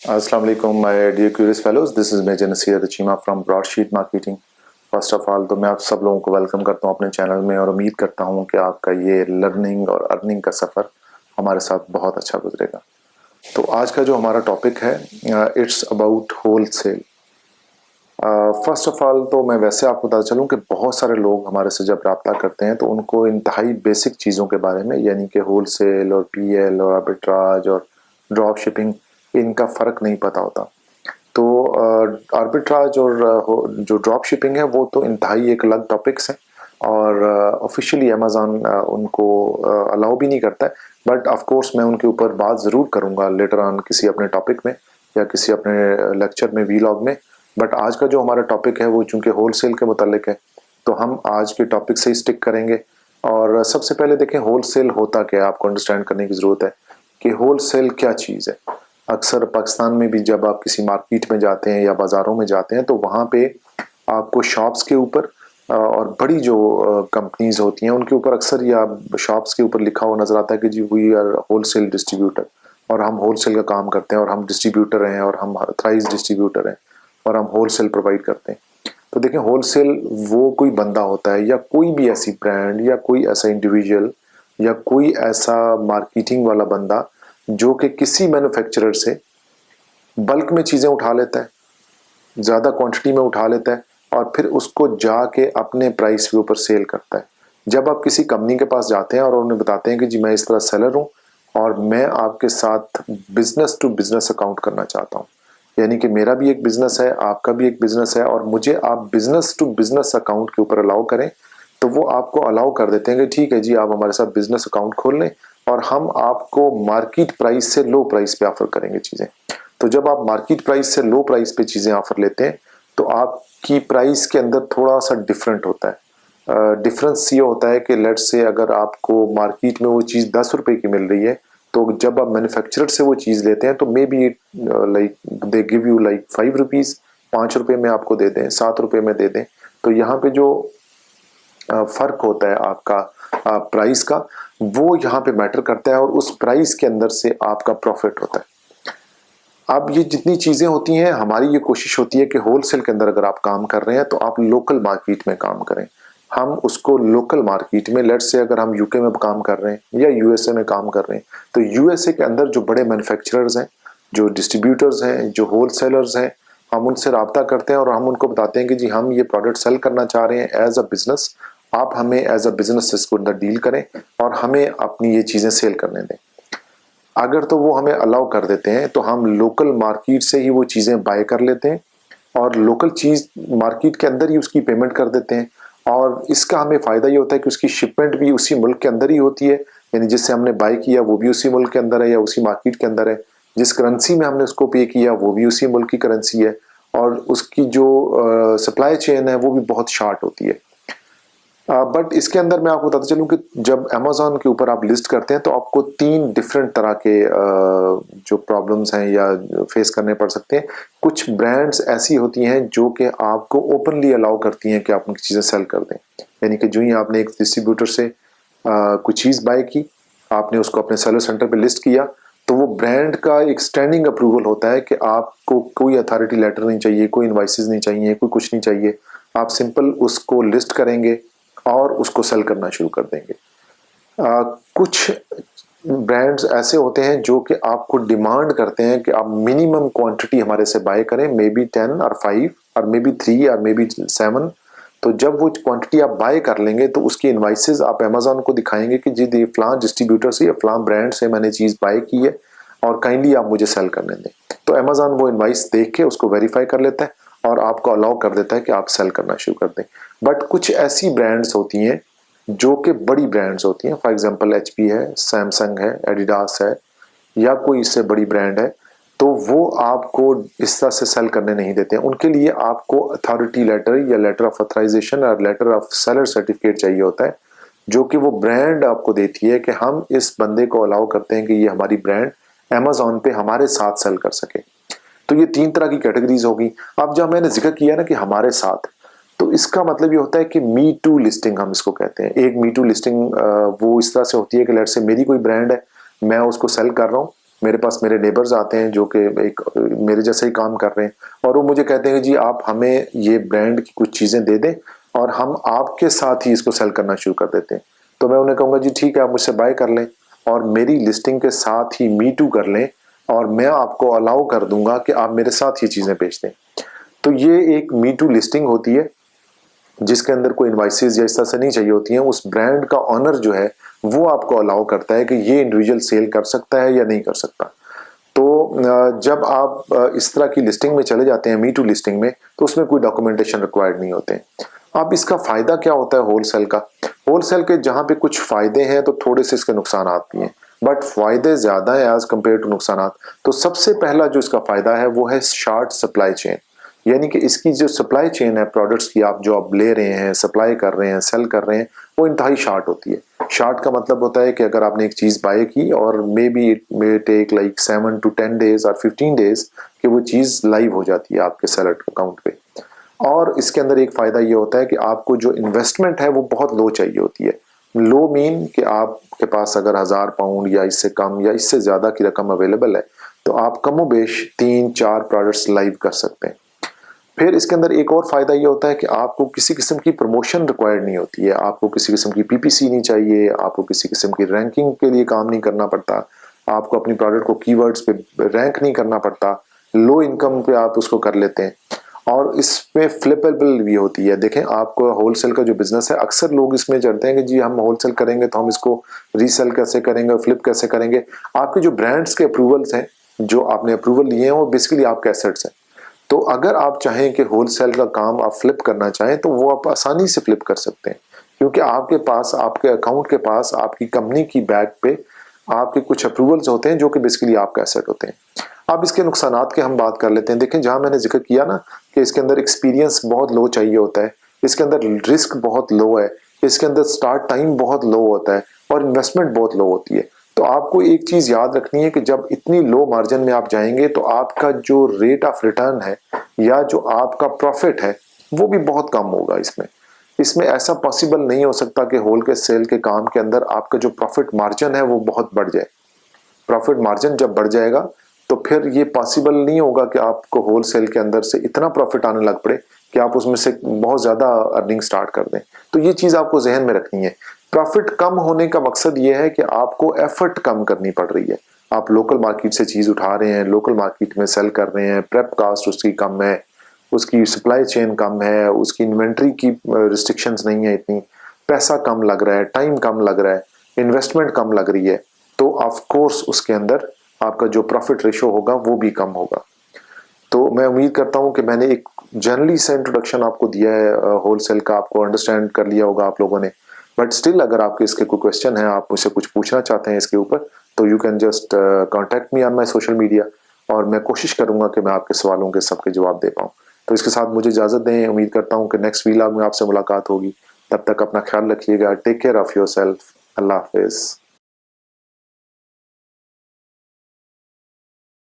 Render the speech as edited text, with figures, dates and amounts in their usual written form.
Assalamu alaikum my dear curious fellows, this is Major Nasir Chima from Broadsheet Marketing। First of all तो मैं आप सब लोगों को वेलकम करता हूं अपने चैनल में और उम्मीद करता हूं कि आपका ये लर्निंग और अर्निंग का सफ़र हमारे साथ बहुत अच्छा गुजरेगा। तो आज का जो हमारा टॉपिक है it's about wholesale. First of all तो मैं वैसे आपको बता चलूं कि बहुत सारे लोग हमारे से जब रब्ता करते हैं तो उनको इंतहाई बेसिक चीज़ों के बारे में यानी कि होल सेल और पीएल और आर्बिट्राज और ड्रॉप शिपिंग इनका फ़र्क नहीं पता होता। तो आर्बिट्राज और जो ड्रॉप शिपिंग है वो तो इंतहाई एक अलग टॉपिक्स हैं और ऑफिशियली अमेज़ॉन उनको अलाउ भी नहीं करता है, बट ऑफ कोर्स मैं उनके ऊपर बात ज़रूर करूँगा लेटर ऑन किसी अपने टॉपिक में या किसी अपने लेक्चर में वीलॉग में। बट आज का जो हमारा टॉपिक है वो चूँकि होल सेल के मुतालिक है तो हम आज के टॉपिक से ही स्टिक करेंगे। और सबसे पहले देखें होल सेल होता क्या है, आपको अंडरस्टैंड करने की ज़रूरत है कि होल सेल क्या चीज़ है। अक्सर पाकिस्तान में भी जब आप किसी मार्केट में जाते हैं या बाज़ारों में जाते हैं तो वहाँ पे आपको शॉप्स के ऊपर और बड़ी जो कंपनीज होती हैं उनके ऊपर अक्सर या शॉप्स के ऊपर लिखा हुआ नज़र आता है कि जी we are wholesale distributor और हम होल सेल का काम करते हैं और हम डिस्ट्रीब्यूटर हैं और हम ऑथराइज डिस्ट्रीब्यूटर हैं और हम होल सेल प्रोवाइड करते हैं। तो देखें होल सेल वो कोई बंदा होता है या कोई भी ऐसी ब्रांड या कोई ऐसा इंडिविजुअल या कोई ऐसा मार्केटिंग वाला बंदा जो कि किसी मैन्युफैक्चरर से बल्क में चीज़ें उठा लेता है, ज़्यादा क्वांटिटी में उठा लेता है और फिर उसको जाके अपने प्राइस के ऊपर सेल करता है। जब आप किसी कंपनी के पास जाते हैं और उन्हें बताते हैं कि जी मैं इस तरह सेलर हूँ और मैं आपके साथ बिजनेस टू बिजनेस अकाउंट करना चाहता हूँ, यानी कि मेरा भी एक बिजनेस है, आपका भी एक बिजनेस है और मुझे आप बिजनेस टू बिजनेस अकाउंट के ऊपर अलाउ करें, तो वो आपको अलाउ कर देते हैं कि ठीक है जी आप हमारे साथ बिजनेस अकाउंट खोल लें और हम आपको मार्केट प्राइस से लो प्राइस पे ऑफर करेंगे चीज़ें। तो जब आप मार्केट प्राइस से लो प्राइस पे चीज़ें ऑफर लेते हैं तो आपकी प्राइस के अंदर थोड़ा सा डिफरेंट होता है। डिफरेंस ये होता है कि लेट्स से अगर आपको मार्केट में वो चीज़ 10 रुपए की मिल रही है तो जब आप मैन्युफैक्चरर से वो चीज़ लेते हैं तो may be like they give you like 5 rupees, 5 रुपए में आपको दे दें, 7 रुपए में दे दें। तो यहाँ पे जो फ़र्क होता है आपका प्राइस का वो यहाँ पे मैटर करता है और उस प्राइस के अंदर से आपका प्रॉफिट होता है। अब ये जितनी चीज़ें होती हैं हमारी ये कोशिश होती है कि होलसेल के अंदर अगर आप काम कर रहे हैं तो आप लोकल मार्केट में काम करें। हम उसको लोकल मार्केट में लेट्स से अगर हम यूके में काम कर रहे हैं या यूएसए में काम कर रहे हैं तो यूएसए के अंदर जो बड़े मैन्युफैक्चरर्स हैं, जो डिस्ट्रीब्यूटर्स हैं, जो होलसेलर्स हैं, हम उनसे रब्ता करते हैं और हम उनको बताते हैं कि जी हम ये प्रोडक्ट सेल करना चाह रहे हैं एज अ बिज़नेस, आप हमें एज अ बिज़नेस इसको अंदर डील करें और हमें अपनी ये चीज़ें सेल करने दें। अगर तो वो हमें अलाउ कर देते हैं तो हम लोकल मार्केट से ही वो चीज़ें बाय कर लेते हैं और लोकल चीज़ मार्केट के अंदर ही उसकी पेमेंट कर देते हैं और इसका हमें फ़ायदा ये होता है कि उसकी शिपमेंट भी उसी मुल्क के अंदर ही होती है, यानी जिससे हमने बाय किया वो भी उसी मुल्क के अंदर है या उसी मार्केट के अंदर है, जिस करेंसी में हमने उसको पे किया वो भी उसी मुल्क की करेंसी है और उसकी जो सप्लाई चेन है वो भी बहुत शार्ट होती है। बट इसके अंदर मैं आपको बताता चलूँ कि जब अमेज़ॉन के ऊपर आप लिस्ट करते हैं तो आपको 3 डिफरेंट तरह के जो प्रॉब्लम्स हैं या फेस करने पड़ सकते हैं। कुछ ब्रांड्स ऐसी होती हैं जो कि आपको ओपनली अलाउ करती हैं कि आप उनकी चीज़ें सेल कर दें, यानी कि जो ही आपने एक डिस्ट्रीब्यूटर से कोई चीज़ बाय की, आपने उसको अपने सेलर सेंटर पे लिस्ट किया तो वो ब्रांड का एक स्टैंडिंग अप्रूवल होता है कि आपको कोई अथॉरिटी लेटर नहीं चाहिए, कोई इनवॉइसेस नहीं चाहिए, कोई कुछ नहीं चाहिए, आप सिंपल उसको लिस्ट करेंगे और उसको सेल करना शुरू कर देंगे। कुछ ब्रांड्स ऐसे होते हैं जो कि आपको डिमांड करते हैं कि आप मिनिमम क्वांटिटी हमारे से बाय करें, मे बी 10 और 5 और मे बी 3 और मे बी 7। तो जब वो क्वांटिटी आप बाय कर लेंगे तो उसकी इनवाइसेस आप अमेज़ॉन को दिखाएंगे कि जी फलां डिस्ट्रीब्यूटर से या फलां ब्रांड से मैंने चीज़ बाय की है और काइंडली आप मुझे सेल करने दें। तो अमेज़ॉन वो इनवाइस देख के उसको वेरीफाई कर लेता है और आपको अलाउ कर देता है कि आप सेल करना शुरू कर दें। बट कुछ ऐसी ब्रांड्स होती हैं जो कि बड़ी ब्रांड्स होती हैं, फॉर एग्जांपल एचपी है, सैमसंग है, एडिडास है या कोई इससे बड़ी ब्रांड है, तो वो आपको इस तरह से सेल करने नहीं देते हैं। उनके लिए आपको अथॉरिटी लेटर या लेटर ऑफ ऑथराइजेशन और लेटर ऑफ सेलर सर्टिफिकेट चाहिए होता है जो कि वो ब्रांड आपको देती है कि हम इस बंदे को अलाउ करते हैं कि ये हमारी ब्रांड अमेज़ॉन पे हमारे साथ सेल कर सके। तो ये 3 तरह की कैटेगरीज होगी। अब जब मैंने जिक्र किया ना कि हमारे साथ, तो इसका मतलब ये होता है कि मी टू लिस्टिंग हम इसको कहते हैं। एक मी टू लिस्टिंग वो इस तरह से होती है कि लेट्स से मेरी कोई ब्रांड है, मैं उसको सेल कर रहा हूँ मेरे पास मेरे नेबर्स आते हैं जो कि एक मेरे जैसे ही काम कर रहे हैं, और वो मुझे कहते हैं कि जी आप हमें ये ब्रांड की कुछ चीज़ें दे दें और हम आपके साथ ही इसको सेल करना शुरू कर देते हैं। तो मैं उन्हें कहूँगा जी ठीक है, आप मुझसे बाय कर लें और मेरी लिस्टिंग के साथ ही मी टू कर लें, और मैं आपको अलाउ कर दूंगा कि आप मेरे साथ ये चीज़ें बेच दें। तो ये एक मी टू लिस्टिंग होती है जिसके अंदर कोई इनवाइसेस या इस तरह से नहीं चाहिए होती हैं। उस ब्रांड का ऑनर जो है वो आपको अलाउ करता है कि ये इंडिविजुअल सेल कर सकता है या नहीं कर सकता। तो जब आप इस तरह की लिस्टिंग में चले जाते हैं, मी टू लिस्टिंग में, तो उसमें कोई डॉक्यूमेंटेशन रिक्वायर्ड नहीं होते। अब इसका फायदा क्या होता है होलसेल का? होलसेल के जहां पे कुछ फायदे हैं तो थोड़े से इसके नुकसान भी हैं, बट फायदे ज्यादा है एज कम्पेयर टू नुकसान। तो सबसे पहला जो इसका फायदा है वो है शॉर्ट सप्लाई चेन, यानी कि इसकी जो सप्लाई चेन है प्रोडक्ट्स की, आप जो आप ले रहे हैं, सप्लाई कर रहे हैं, सेल कर रहे हैं, वो इंतहाई शॉर्ट होती है। शॉर्ट का मतलब होता है कि अगर आपने एक चीज बाय की और may be it may take like 7 to 10 days और 15 days कि वो चीज लाइव हो जाती है आपके सेलर अकाउंट पे। और इसके अंदर एक फायदा ये होता है कि आपको जो इन्वेस्टमेंट है वो बहुत लो चाहिए होती है। लो मीन कि आपके पास अगर 1000 पाउंड या इससे कम या इससे ज्यादा की रकम अवेलेबल है तो आप कमोबेश 3-4 प्रोडक्ट्स लाइव कर सकते हैं। फिर इसके अंदर एक और फायदा ये होता है कि आपको किसी किस्म की प्रमोशन रिक्वायर्ड नहीं होती है, आपको किसी किस्म की पीपीसी नहीं चाहिए, आपको किसी किस्म की रैंकिंग के लिए काम नहीं करना पड़ता, आपको अपनी प्रोडक्ट को कीवर्ड्स पे रैंक नहीं करना पड़ता, लो इनकम पे आप उसको कर लेते हैं। और इसमें फ्लिपेबल भी होती है। देखें, आपको होलसेल का जो बिजनेस है, अक्सर लोग इसमें चलते हैं कि जी हम होलसेल करेंगे तो हम इसको रीसेल कैसे करेंगे, फ्लिप कैसे करेंगे। आपके जो ब्रांड्स के अप्रूवल्स हैं, जो आपने अप्रूवल लिए हैं, वो बेसिकली आपके एसेट्स हैं। तो अगर आप चाहें कि होलसेल का काम आप फ्लिप करना चाहें तो वो आप आसानी से फ्लिप कर सकते हैं, क्योंकि आपके पास, आपके अकाउंट के पास, आपकी कंपनी की बैक पे आपके कुछ अप्रूवल्स होते हैं जो कि बेसिकली आपका एसेट होते हैं। अब इसके नुकसानात की हम बात कर लेते हैं। देखें, जहां मैंने जिक्र किया ना कि इसके अंदर एक्सपीरियंस बहुत लो चाहिए होता है, इसके अंदर रिस्क बहुत लो है, इसके अंदर स्टार्ट टाइम बहुत लो होता है और इन्वेस्टमेंट बहुत लो होती है। तो आपको एक चीज याद रखनी है कि जब इतनी लो मार्जिन में आप जाएंगे तो आपका जो रेट ऑफ रिटर्न है या जो आपका प्रॉफिट है वो भी बहुत कम होगा। इसमें ऐसा पॉसिबल नहीं हो सकता कि होल के सेल के काम के अंदर आपका जो प्रॉफिट मार्जिन है वो बहुत बढ़ जाए। प्रॉफिट मार्जिन जब बढ़ जाएगा तो फिर ये पॉसिबल नहीं होगा कि आपको होलसेल के अंदर से इतना प्रॉफिट आने लग पड़े कि आप उसमें से बहुत ज्यादा अर्निंग स्टार्ट कर दें। तो ये चीज आपको जहन में रखनी है। प्रॉफिट कम होने का मकसद ये है कि आपको एफर्ट कम करनी पड़ रही है। आप लोकल मार्केट से चीज उठा रहे हैं, लोकल मार्केट में सेल कर रहे हैं, प्रेप कास्ट उसकी कम है, उसकी सप्लाई चेन कम है, उसकी इन्वेंट्री की रिस्ट्रिक्शंस नहीं है इतनी, पैसा कम लग रहा है, टाइम कम लग रहा है, इन्वेस्टमेंट कम लग रही है, तो ऑफ कोर्स उसके अंदर आपका जो प्रॉफिट रेशो होगा वो भी कम होगा। तो मैं उम्मीद करता हूं कि मैंने एक जनरली सा इंट्रोडक्शन आपको दिया है होलसेल का, आपको अंडरस्टैंड कर लिया होगा आप लोगों ने। बट स्टिल अगर आपके इसके कोई क्वेश्चन है, आप मुझसे कुछ पूछना चाहते हैं इसके ऊपर, तो you can just contact me on my social media, और मैं कोशिश करूंगा कि मैं आपके सवालों के सबके जवाब दे पाऊँ। तो इसके साथ मुझे इजाजत दें। उम्मीद करता हूँ कि नेक्स्ट वीलॉग में आपसे मुलाकात होगी। तब तक अपना ख्याल रखिएगा। Take care of yourself. अल्लाह हाफिज।